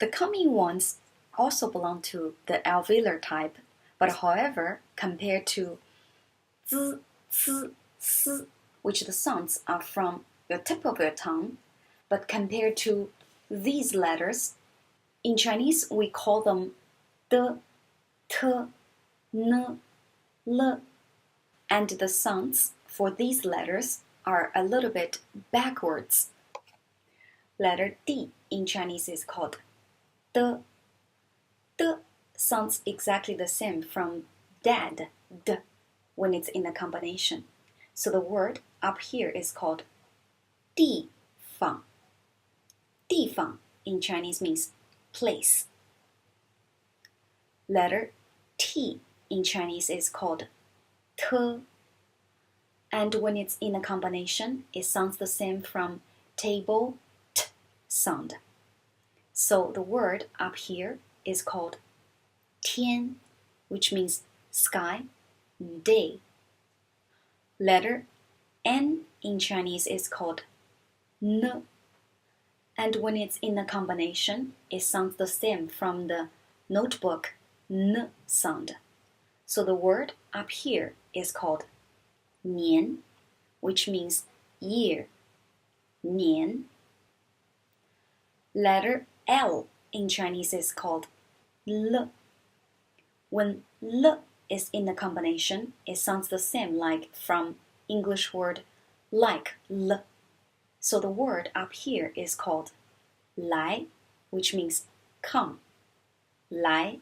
The coming ones also belong to the alveolar type, but however, compared to z, c, s, which the sounds are from the tip of your tongue, but compared to these letters, in Chinese we call them d, t, n, l, and the sounds for these letters are a little bit backwards. Letter D in Chinese is called d. D sounds exactly the same from dad, d, when it's in a combination. So the word up here is called 地方. 地方 in Chinese means place. Letter T in Chinese is called t, and when it's in a combination, it sounds the same from table, t sound. So the word up here is called 天, which means sky, day. Letter N in Chinese is called n, and when it's in a combination, it sounds the same from the notebook n sound. So the word up here is called 年, which means year, 年. Letter L in Chinese is called l. When l is in a combination, it sounds the same like from English word like l. So the word up here is called 来, which means come, 来.